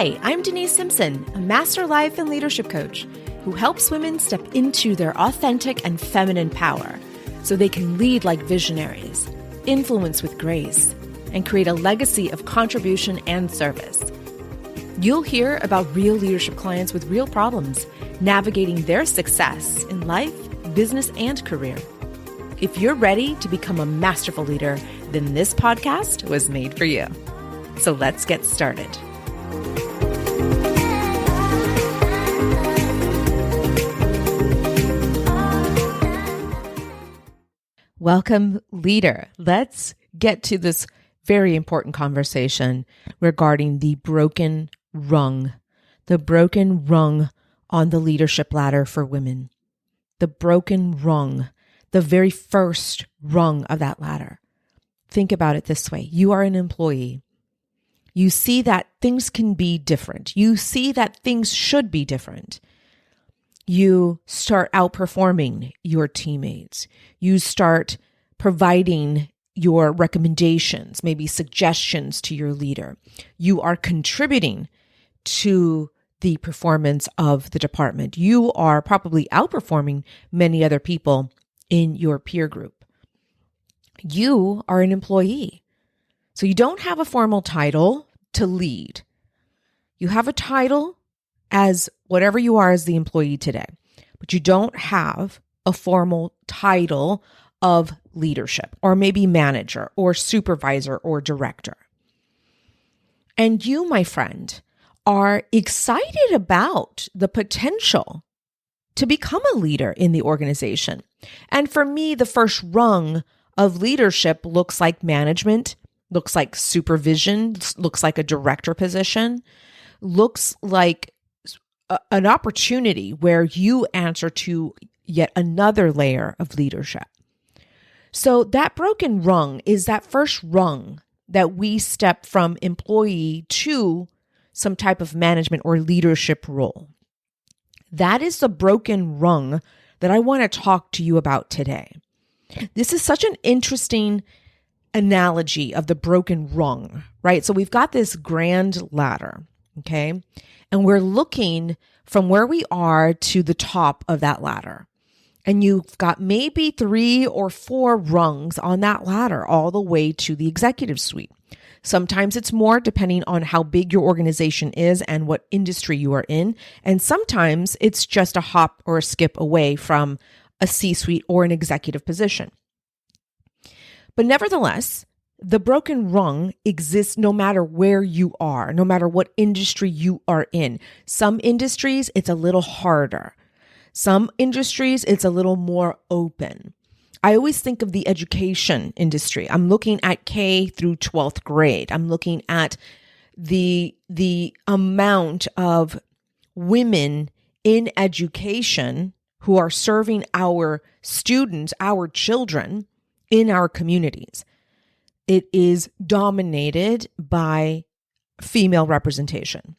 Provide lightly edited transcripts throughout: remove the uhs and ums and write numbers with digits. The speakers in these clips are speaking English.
Hi, I'm Denise Simpson, a master life and leadership coach who helps women step into their authentic and feminine power so they can lead like visionaries, influence with grace, and create a legacy of contribution and service. You'll hear about real leadership clients with real problems, navigating their success in life, business, and career. If you're ready to become a masterful leader, then this podcast was made for you. So let's get started. Welcome, leader. Let's get to this very important conversation regarding the broken rung on the leadership ladder for women. The broken rung, the very first rung of that ladder. Think about it this way. You are an employee. You see that things can be different. You see that things should be different. You start outperforming your teammates. You start providing your recommendations, maybe suggestions to your leader. You are contributing to the performance of the department. You are probably outperforming many other people in your peer group. You are an employee. So you don't have a formal title to lead. You have a title as whatever you are as the employee today, but you don't have a formal title of leadership or maybe manager or supervisor or director. And you, my friend, are excited about the potential to become a leader in the organization. And for me, the first rung of leadership looks like management, looks like supervision, looks like a director position, looks like an opportunity where you answer to yet another layer of leadership. So that broken rung is that first rung that we step from employee to some type of management or leadership role. That is the broken rung that I want to talk to you about today. This is such an interesting analogy of the broken rung, right? So we've got this grand ladder, okay? And we're looking from where we are to the top of that ladder. And you've got maybe 3 or 4 rungs on that ladder all the way to the executive suite. Sometimes it's more depending on how big your organization is and what industry you are in. And sometimes it's just a hop or a skip away from a C-suite or an executive position. But nevertheless, the broken rung exists no matter where you are, no matter what industry you are in. Some industries, it's a little harder. Some industries, it's a little more open. I always think of the education industry. I'm looking at K through 12th grade. I'm looking at the amount of women in education who are serving our students, our children in our communities. It is dominated by female representation,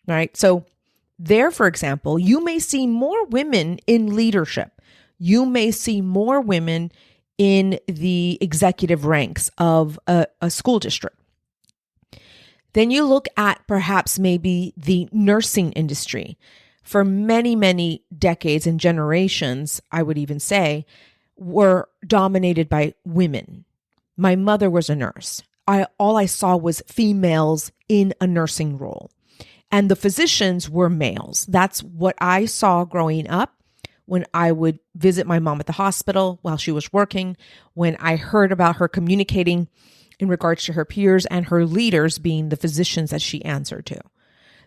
right? So there, for example, you may see more women in leadership. You may see more women in the executive ranks of a school district. Then you look at perhaps maybe the nursing industry. For many, many decades and generations, I would even say, were dominated by women. My mother was a nurse. All I saw was females in a nursing role. And the physicians were males. That's what I saw growing up when I would visit my mom at the hospital while she was working, when I heard about her communicating in regards to her peers and her leaders being the physicians that she answered to.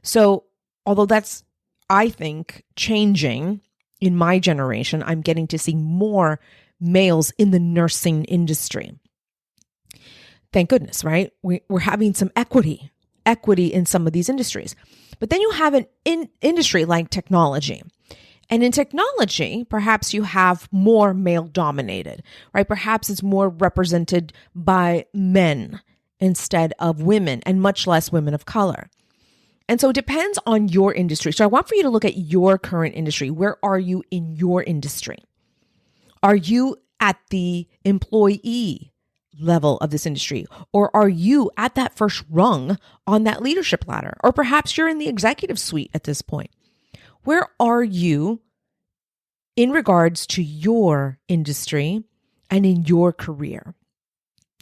So although that's, I think, changing in my generation, I'm getting to see more males in the nursing industry. Thank goodness, right? We're having some equity in some of these industries. But then you have an industry like technology. And in technology, perhaps you have more male dominated, right? Perhaps it's more represented by men instead of women, and much less women of color. And so it depends on your industry. So I want for you to look at your current industry. Where are you in your industry? Are you at the employee level of this industry? Or are you at that first rung on that leadership ladder? Or perhaps you're in the executive suite at this point. Where are you in regards to your industry and in your career?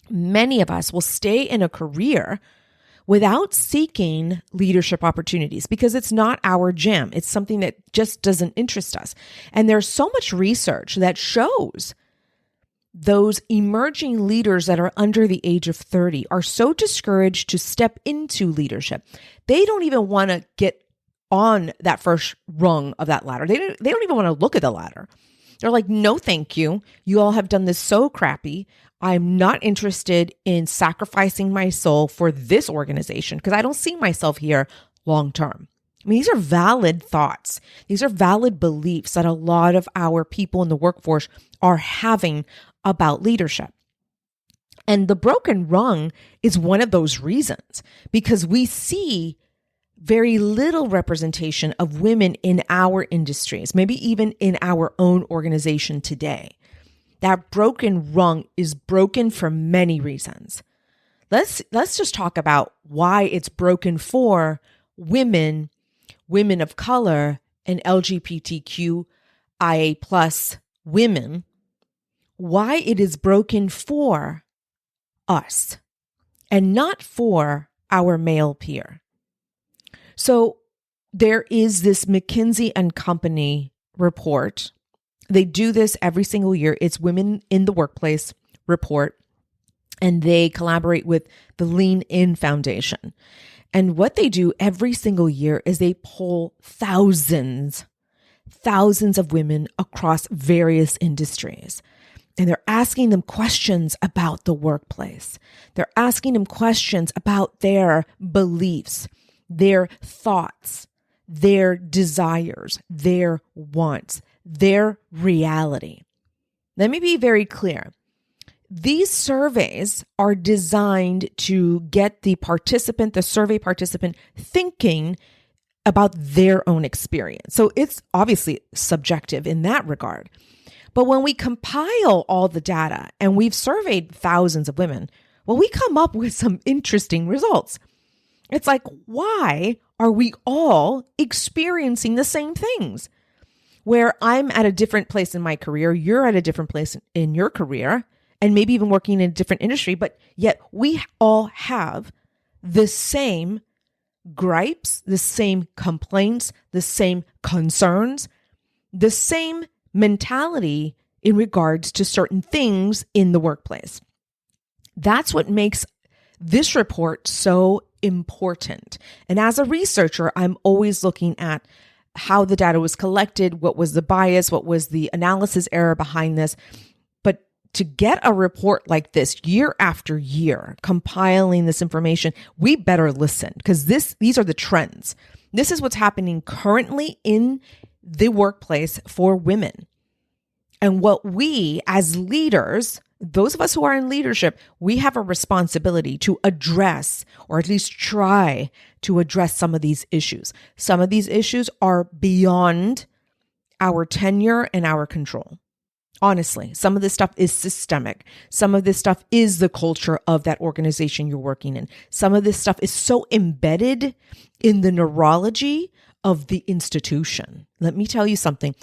Many of us will stay in a career without seeking leadership opportunities because it's not our jam. It's something that just doesn't interest us. And there's so much research that shows those emerging leaders that are under the age of 30 are so discouraged to step into leadership. They don't even want to get on that first rung of that ladder. They don't even want to look at the ladder. They're like, no, thank you. You all have done this so crappy. I'm not interested in sacrificing my soul for this organization because I don't see myself here long term. I mean, these are valid thoughts. These are valid beliefs that a lot of our people in the workforce are having about leadership. And the broken rung is one of those reasons because we see very little representation of women in our industries, maybe even in our own organization today. That broken rung is broken for many reasons. Let's just talk about why it's broken for women of color, and LGBTQIA+ women, why it is broken for us and not for our male peer. So there is this McKinsey and Company report. They do this every single year. It's Women in the Workplace report, and they collaborate with the Lean In Foundation. And what they do every single year is they poll thousands of women across various industries. And they're asking them questions about the workplace. They're asking them questions about their beliefs, their thoughts, their desires, their wants, their reality. Let me be very clear. These surveys are designed to get the survey participant thinking about their own experience. So it's obviously subjective in that regard. But when we compile all the data, and we've surveyed thousands of women, well, we come up with some interesting results. It's like, why are we all experiencing the same things? Where I'm at a different place in my career, you're at a different place in your career, and maybe even working in a different industry, but yet we all have the same gripes, the same complaints, the same concerns, the same mentality in regards to certain things in the workplace. That's what makes this report so important. And as a researcher, I'm always looking at how the data was collected, what was the bias, what was the analysis error behind this. But to get a report like this year after year, compiling this information, we better listen because these are the trends. This is what's happening currently in the workplace for women. And what we as leaders, those of us who are in leadership, we have a responsibility to address, or at least try to address some of these issues. Some of these issues are beyond our tenure and our control. Honestly, some of this stuff is systemic. Some of this stuff is the culture of that organization you're working in. Some of this stuff is so embedded in the neurology of the institution. Let me tell you something.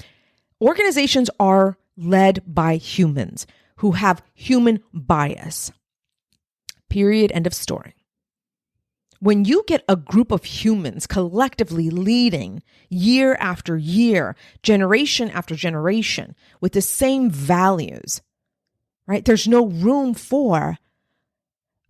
Organizations are led by humans who have human bias. Period. End of story. When you get a group of humans collectively leading year after year, generation after generation with the same values, right? There's no room for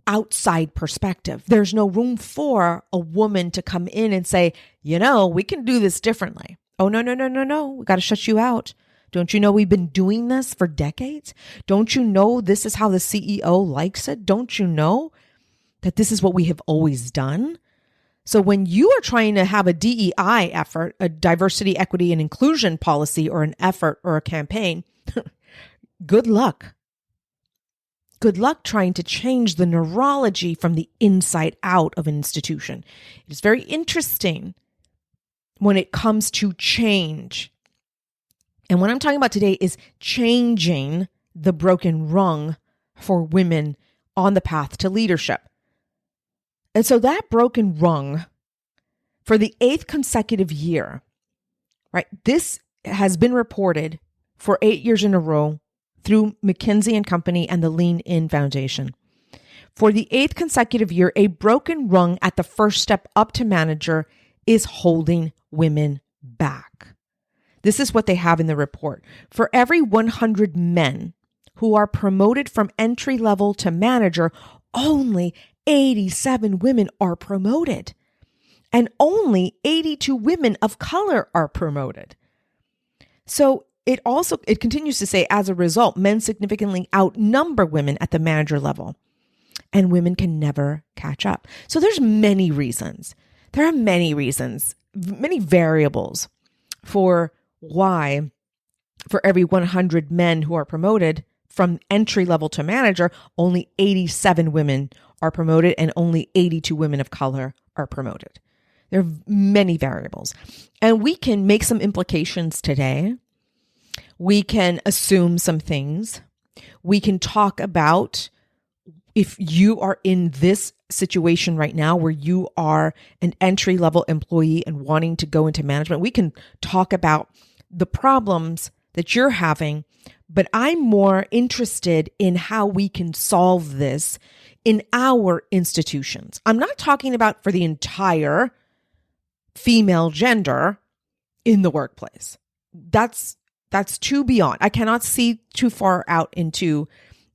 outside perspective. There's no room for a woman to come in and say, we can do this differently. Oh, no. We got to shut you out. Don't you know we've been doing this for decades? Don't you know this is how the CEO likes it? Don't you know that this is what we have always done? So when you are trying to have a DEI effort, a diversity, equity, and inclusion policy, or an effort or a campaign, good luck. Good luck trying to change the neurology from the inside out of an institution. It's very interesting when it comes to change. And what I'm talking about today is changing the broken rung for women on the path to leadership. And so that broken rung for the 8th consecutive year, right? This has been reported for 8 years in a row through McKinsey Company and the Lean In Foundation. For the 8th consecutive year, a broken rung at the first step up to manager is holding women back. This is what they have in the report. For every 100 men who are promoted from entry level to manager, only 87 women are promoted. And only 82 women of color are promoted. So it continues to say, as a result, men significantly outnumber women at the manager level. And women can never catch up. So there's many reasons. There are many reasons, many variables for why for every 100 men who are promoted from entry level to manager, only 87 women are promoted and only 82 women of color are promoted. There are many variables. And we can make some implications today. We can assume some things. We can talk about if you are in this situation right now where you are an entry-level employee and wanting to go into management, we can talk about the problems that you're having, but I'm more interested in how we can solve this in our institutions. I'm not talking about for the entire female gender in the workplace. That's too beyond. I cannot see too far out into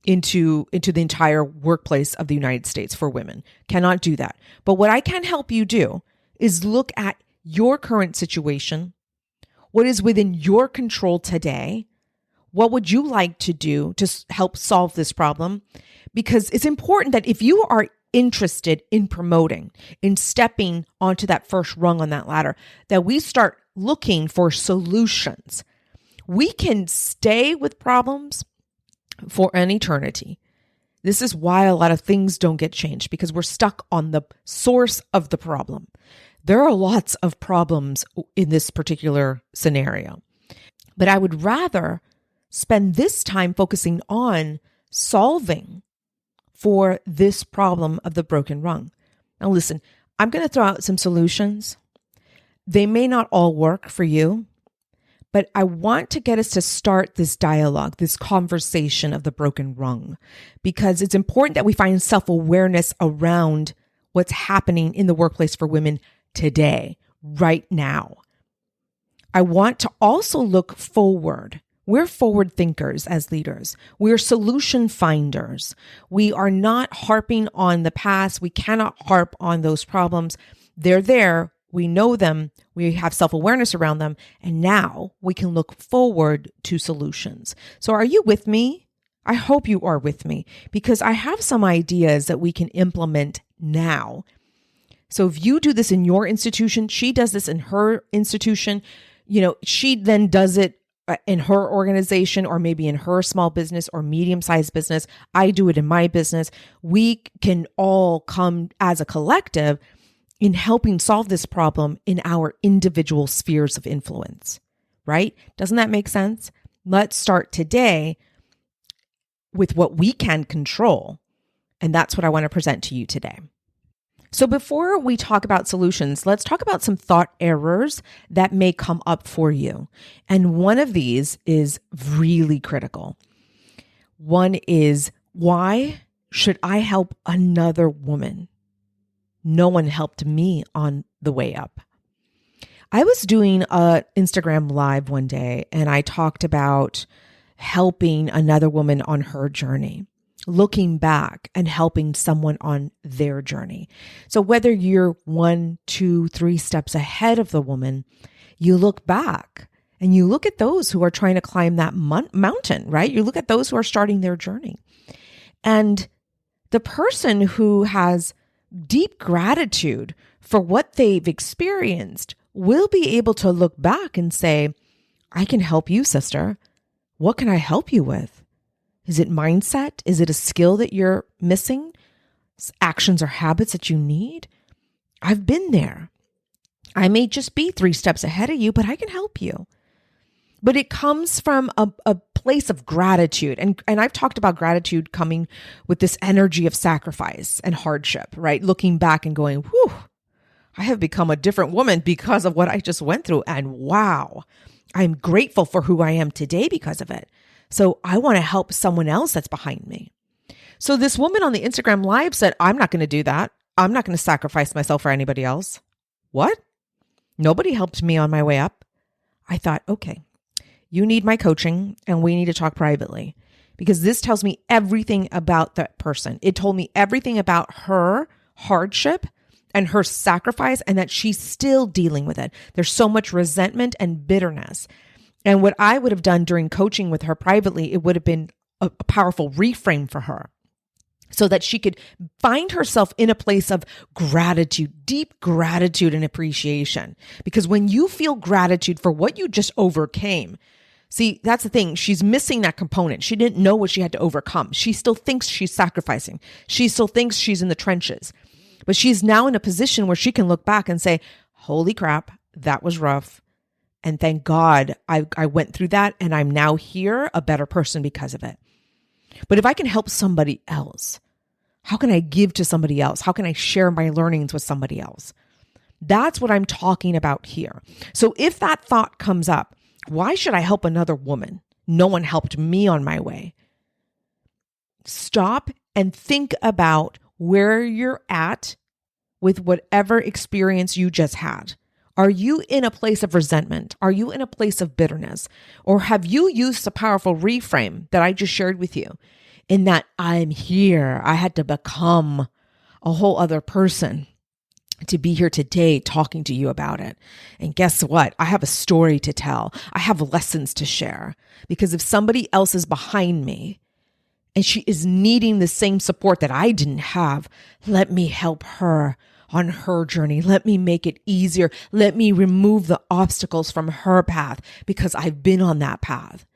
the entire workplace of the United States for women. Cannot do that. But what I can help you do is look at your current situation, what is within your control today. What would you like to do to help solve this problem? Because it's important that if you are interested in promoting, in stepping onto that first rung on that ladder, that we start looking for solutions. We can stay with problems for an eternity. This is why a lot of things don't get changed, because we're stuck on the source of the problem. There are lots of problems in this particular scenario, but I would rather spend this time focusing on solving for this problem of the broken rung. Now listen, I'm going to throw out some solutions. They may not all work for you, but I want to get us to start this dialogue, this conversation of the broken rung, because it's important that we find self-awareness around what's happening in the workplace for women today, right now. I want to also look forward. We're forward thinkers as leaders. We're solution finders. We are not harping on the past. We cannot harp on those problems. They're there. We know them. We have self-awareness around them. And now we can look forward to solutions. So are you with me? I hope you are with me, because I have some ideas that we can implement now. So if you do this in your institution, she does this in her institution, she then does it in her organization, or maybe in her small business or medium-sized business. I do it in my business. We can all come as a collective in helping solve this problem in our individual spheres of influence, right? Doesn't that make sense? Let's start today with what we can control. And that's what I want to present to you today. So before we talk about solutions, let's talk about some thought errors that may come up for you. And one of these is really critical. One is, why should I help another woman? No one helped me on the way up. I was doing an Instagram live one day, and I talked about helping another woman on her journey, looking back and helping someone on their journey. So whether you're 1, 2, 3 steps ahead of the woman, you look back and you look at those who are trying to climb that mountain, right? You look at those who are starting their journey. And the person who has deep gratitude for what they've experienced will be able to look back and say, I can help you, sister. What can I help you with? Is it mindset? Is it a skill that you're missing? Actions or habits that you need? I've been there. I may just be 3 steps ahead of you, but I can help you. but it comes from a place of gratitude. And I've talked about gratitude coming with this energy of sacrifice and hardship, right? Looking back and going, whew, I have become a different woman because of what I just went through. And wow, I'm grateful for who I am today because of it. So I want to help someone else that's behind me. So this woman on the Instagram Live said, I'm not going to do that. I'm not going to sacrifice myself for anybody else. What? Nobody helped me on my way up. I thought, okay, you need my coaching and we need to talk privately because this tells me everything about that person. It told me everything about her hardship and her sacrifice and that she's still dealing with it. There's so much resentment and bitterness. And what I would have done during coaching with her privately, it would have been a powerful reframe for her so that she could find herself in a place of gratitude, deep gratitude and appreciation. Because when you feel gratitude for what you just overcame, see, that's the thing. She's missing that component. She didn't know what she had to overcome. She still thinks she's sacrificing. She still thinks she's in the trenches. But she's now in a position where she can look back and say, holy crap, that was rough. And thank God I went through that and I'm now here a better person because of it. But if I can help somebody else, how can I give to somebody else? How can I share my learnings with somebody else? That's what I'm talking about here. So if that thought comes up, why should I help another woman? No one helped me on my way. Stop and think about where you're at with whatever experience you just had. Are you in a place of resentment? Are you in a place of bitterness? Or have you used the powerful reframe that I just shared with you in that I'm here, I had to become a whole other person to be here today talking to you about it. And guess what? I have a story to tell. I have lessons to share because if somebody else is behind me and she is needing the same support that I didn't have, let me help her on her journey. Let me make it easier. Let me remove the obstacles from her path because I've been on that path.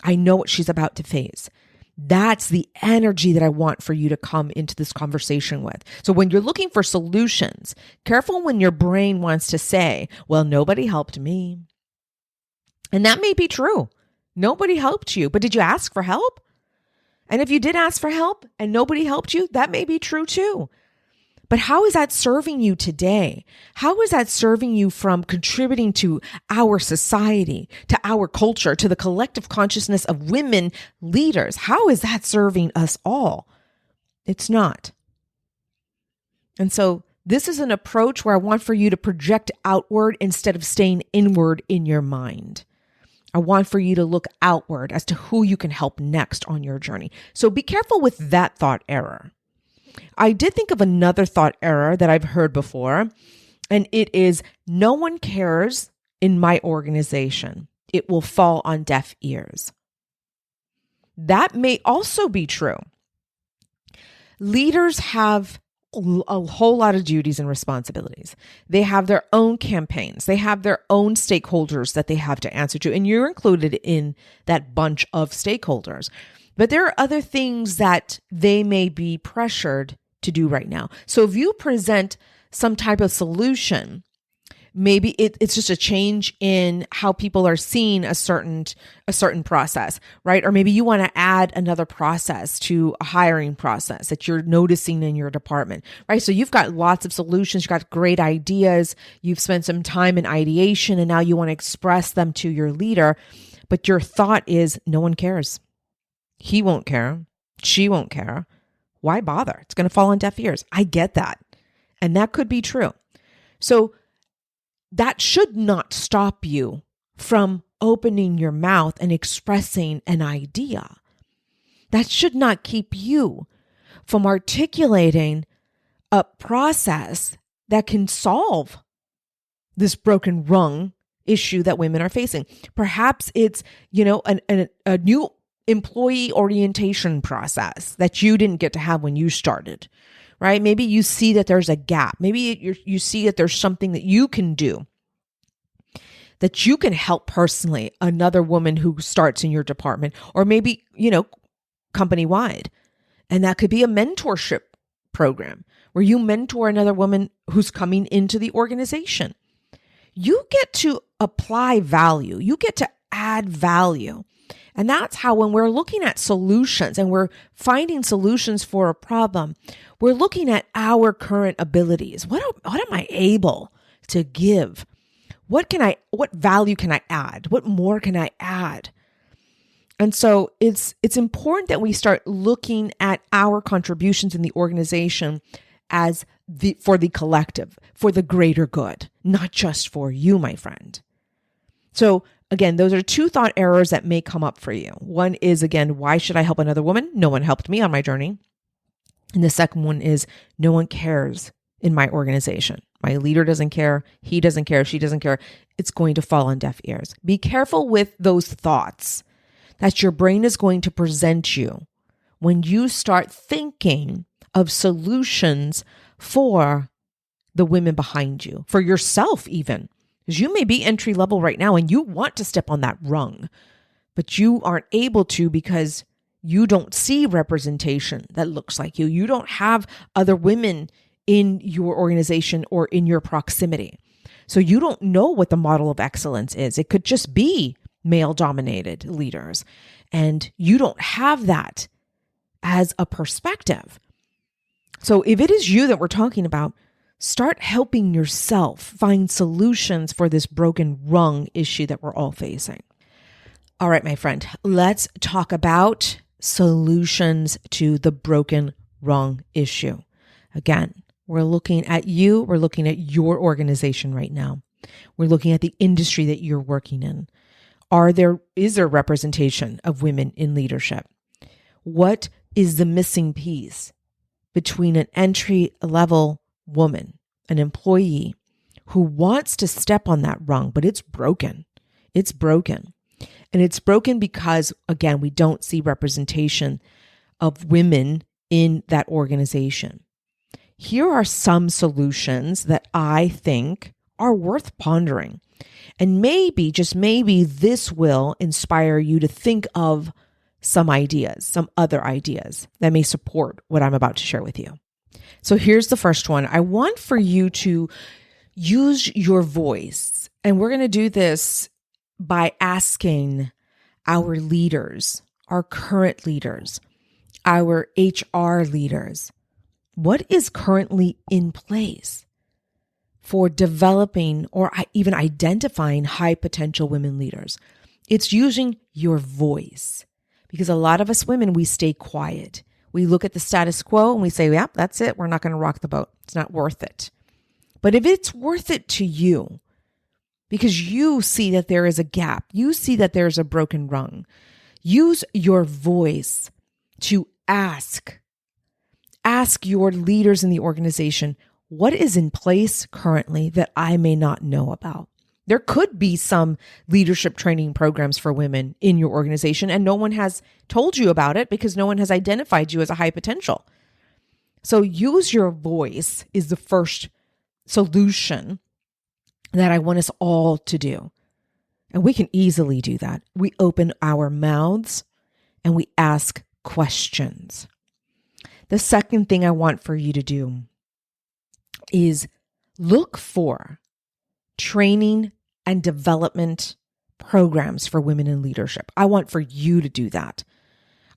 I know what she's about to face. That's the energy that I want for you to come into this conversation with. So when you're looking for solutions, careful when your brain wants to say, well, nobody helped me. And that may be true. Nobody helped you, but did you ask for help? And if you did ask for help and nobody helped you, that may be true too. But how is that serving you today? How is that serving you from contributing to our society, to our culture, to the collective consciousness of women leaders? How is that serving us all? It's not. And so this is an approach where I want for you to project outward instead of staying inward in your mind. I want for you to look outward as to who you can help next on your journey. So be careful with that thought error. I did think of another thought error that I've heard before, and it is no one cares in my organization. It will fall on deaf ears. That may also be true. Leaders have a whole lot of duties and responsibilities. They have their own campaigns. They have their own stakeholders that they have to answer to, and you're included in that bunch of stakeholders. But there are other things that they may be pressured to do right now. So if you present some type of solution, maybe it's just a change in how people are seeing a certain process, right? Or maybe you want to add another process to a hiring process that you're noticing in your department, right? So you've got lots of solutions, you've got great ideas, you've spent some time in ideation, and now you want to express them to your leader. But your thought is, no one cares. He won't care. She won't care. Why bother? It's going to fall on deaf ears. I get that. And that could be true. So that should not stop you from opening your mouth and expressing an idea. That should not keep you from articulating a process that can solve this broken rung issue that women are facing. Perhaps it's, a new employee orientation process that you didn't get to have when you started, right? Maybe you see that there's a gap. Maybe you see that there's something that you can do, that you can help personally another woman who starts in your department, or maybe, company-wide. And that could be a mentorship program where you mentor another woman who's coming into the organization. You get to apply value. You get to add value. And that's how when we're looking at solutions and we're finding solutions for a problem, we're looking at our current abilities. What am I able to give? What value can I add? What more can I add? And so it's important that we start looking at our contributions in the organization as for the collective, for the greater good, not just for you, my friend. So again, those are two thought errors that may come up for you. One is, again, why should I help another woman? No one helped me on my journey. And the second one is, no one cares in my organization. My leader doesn't care. He doesn't care. She doesn't care. It's going to fall on deaf ears. Be careful with those thoughts that your brain is going to present you when you start thinking of solutions for the women behind you, for yourself even. Because you may be entry level right now and you want to step on that rung, but you aren't able to because you don't see representation that looks like you. You don't have other women in your organization or in your proximity. So you don't know what the model of excellence is. It could just be male-dominated leaders, and you don't have that as a perspective. So if it is you that we're talking about, start helping yourself find solutions for this broken rung issue that we're all facing. All right, my friend, let's talk about solutions to the broken rung issue. Again, we're looking at you. We're looking at your organization right now. We're looking at the industry that you're working in. Is there representation of women in leadership? What is the missing piece between an entry-level woman, an employee who wants to step on that rung, but it's broken? It's broken. And it's broken because, again, we don't see representation of women in that organization. Here are some solutions that I think are worth pondering. And maybe, just maybe, this will inspire you to think of some ideas, some other ideas that may support what I'm about to share with you. So here's the first one. I want for you to use your voice. And we're going to do this by asking our leaders, our current leaders, our HR leaders, what is currently in place for developing or even identifying high potential women leaders? It's using your voice, because a lot of us women, we stay quiet. We look at the status quo and we say, yep, that's it. We're not going to rock the boat. It's not worth it. But if it's worth it to you, because you see that there is a gap, you see that there's a broken rung, use your voice to ask your leaders in the organization, what is in place currently that I may not know about? There could be some leadership training programs for women in your organization, and no one has told you about it because no one has identified you as a high potential. So use your voice is the first solution that I want us all to do. And we can easily do that. We open our mouths and we ask questions. The second thing I want for you to do is look for training and development programs for women in leadership. I want for you to do that.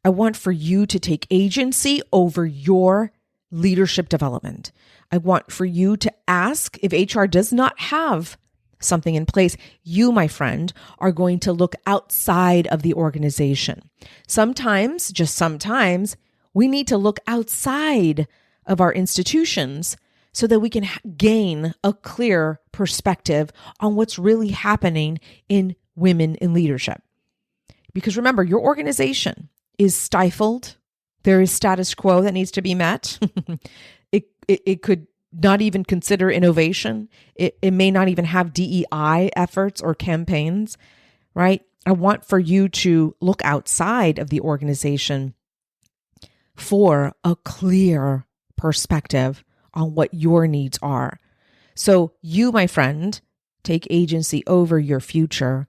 I want for you to take agency over your leadership development. I want for you to ask if HR does not have something in place. You, my friend, are going to look outside of the organization. Sometimes, just sometimes, we need to look outside of our institutions so that we can gain a clear perspective on what's really happening in women in leadership. Because remember, your organization is stifled. There is status quo that needs to be met. It could not even consider innovation. It may not even have DEI efforts or campaigns, right? I want for you to look outside of the organization for a clear perspective on what your needs are. So you, my friend, take agency over your future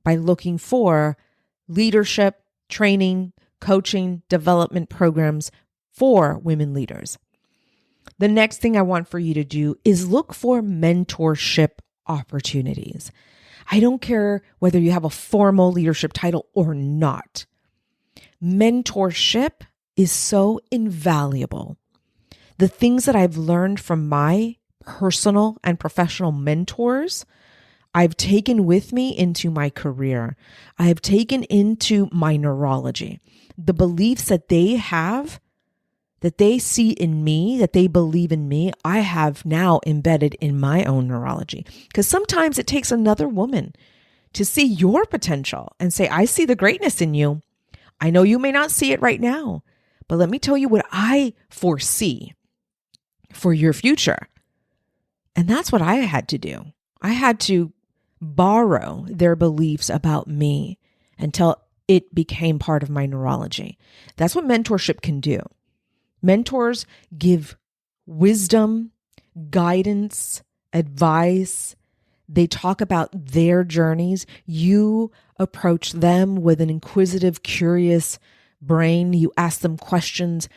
by looking for leadership, training, coaching, development programs for women leaders. The next thing I want for you to do is look for mentorship opportunities. I don't care whether you have a formal leadership title or not. Mentorship is so invaluable. The things that I've learned from my personal and professional mentors, I've taken with me into my career. I have taken into my neurology. The beliefs that they have, that they see in me, that they believe in me, I have now embedded in my own neurology. Because sometimes it takes another woman to see your potential and say, I see the greatness in you. I know you may not see it right now, but let me tell you what I foresee for your future. And that's what I had to do. I had to borrow their beliefs about me until it became part of my neurology. That's what mentorship can do. Mentors give wisdom, guidance, advice. They talk about their journeys. You approach them with an inquisitive, curious brain. You ask them questions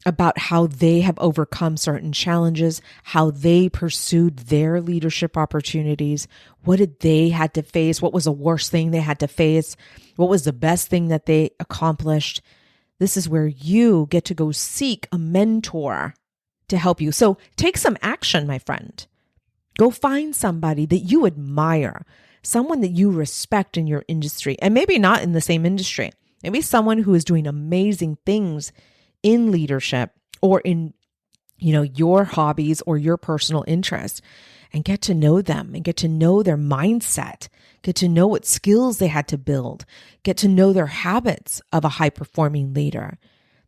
about how they have overcome certain challenges, how they pursued their leadership opportunities. What did they had to face? What was the worst thing they had to face? What was the best thing that they accomplished? This is where you get to go seek a mentor to help you. So take some action, my friend. Go find somebody that you admire, someone that you respect in your industry, and maybe not in the same industry. Maybe someone who is doing amazing things in leadership or in, your hobbies or your personal interests, and get to know them and get to know their mindset, get to know what skills they had to build, get to know their habits of a high-performing leader.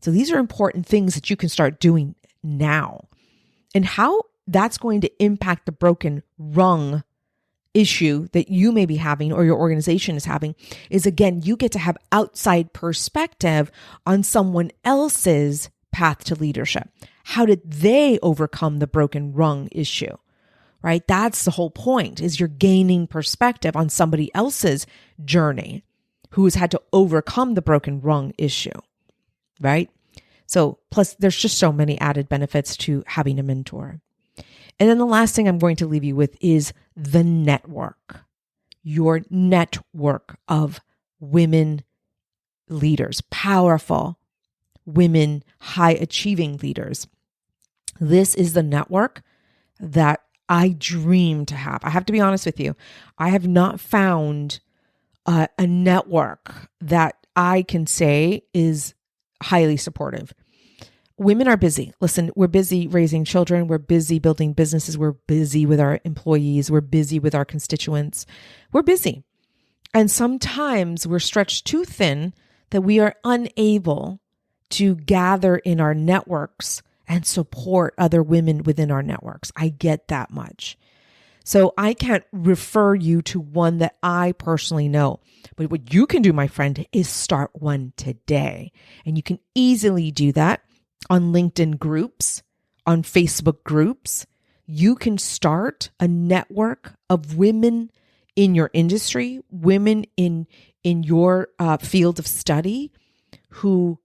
So these are important things that you can start doing now. And how that's going to impact the broken rung issue that you may be having or your organization is having is, again, you get to have outside perspective on someone else's path to leadership. How did they overcome the broken rung issue? Right? That's the whole point, is you're gaining perspective on somebody else's journey who has had to overcome the broken rung issue, right? So plus there's just so many added benefits to having a mentor. And then the last thing I'm going to leave you with is the network, your network of women leaders, powerful women, high achieving leaders. This is the network that I dream to have. I have to be honest with you. I have not found a network that I can say is highly supportive. Women are busy. Listen, we're busy raising children. We're busy building businesses. We're busy with our employees. We're busy with our constituents. We're busy. And sometimes we're stretched too thin that we are unable to gather in our networks and support other women within our networks. I get that much. So I can't refer you to one that I personally know. But what you can do, my friend, is start one today. And you can easily do that on LinkedIn groups, on Facebook groups. You can start a network of women in your industry, women in your field of study who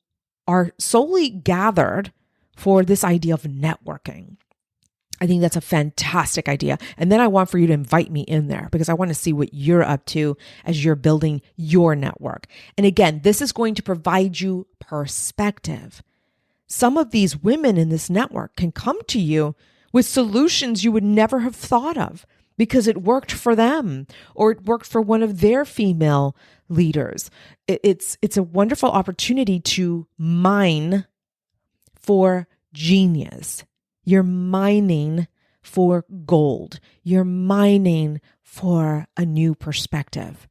are solely gathered for this idea of networking. I think that's a fantastic idea. And then I want for you to invite me in there because I want to see what you're up to as you're building your network. And again, this is going to provide you perspective. Some of these women in this network can come to you with solutions you would never have thought of because it worked for them or it worked for one of their female leaders. It's a wonderful opportunity to mine for genius. You're mining for gold. You're mining for a new perspective.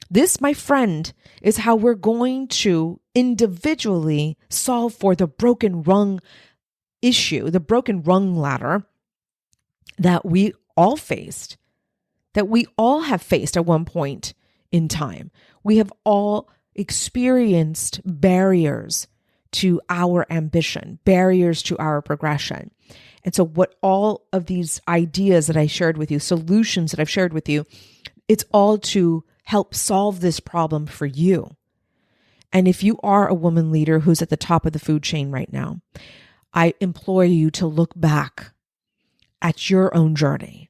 This, my friend, is how we're going to individually solve for the broken rung issue, the broken rung ladder that we all faced, that we all have faced at one point in time. We have all experienced barriers to our ambition, barriers to our progression. And so what all of these ideas that I shared with you, solutions that I've shared with you, it's all to help solve this problem for you. And if you are a woman leader who's at the top of the food chain right now, I implore you to look back at your own journey.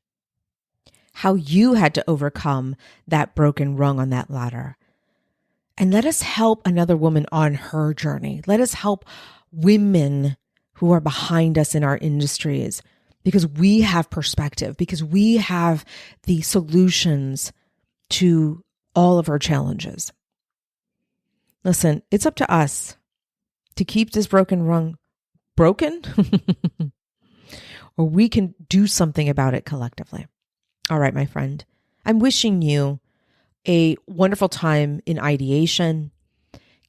how you had to overcome that broken rung on that ladder. And let us help another woman on her journey. Let us help women who are behind us in our industries, because we have perspective, because we have the solutions to all of our challenges. Listen, it's up to us to keep this broken rung broken, or we can do something about it collectively. All right, my friend, I'm wishing you a wonderful time in ideation,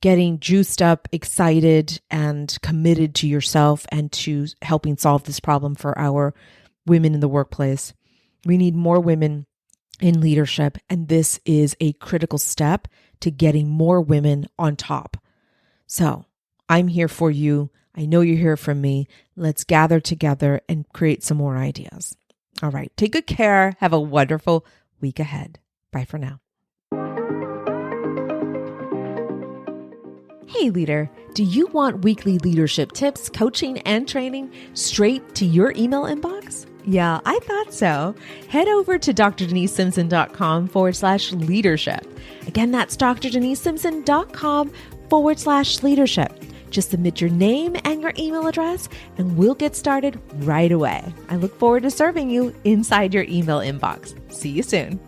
getting juiced up, excited, and committed to yourself and to helping solve this problem for our women in the workplace. We need more women in leadership, and this is a critical step to getting more women on top. So I'm here for you. I know you're here for me. Let's gather together and create some more ideas. All right. Take good care. Have a wonderful week ahead. Bye for now. Hey, leader, do you want weekly leadership tips, coaching, and training straight to your email inbox? Yeah, I thought so. Head over to drdenisesimpson.com/leadership. Again, that's drdenisesimpson.com/leadership. Just submit your name and your email address, and we'll get started right away. I look forward to serving you inside your email inbox. See you soon.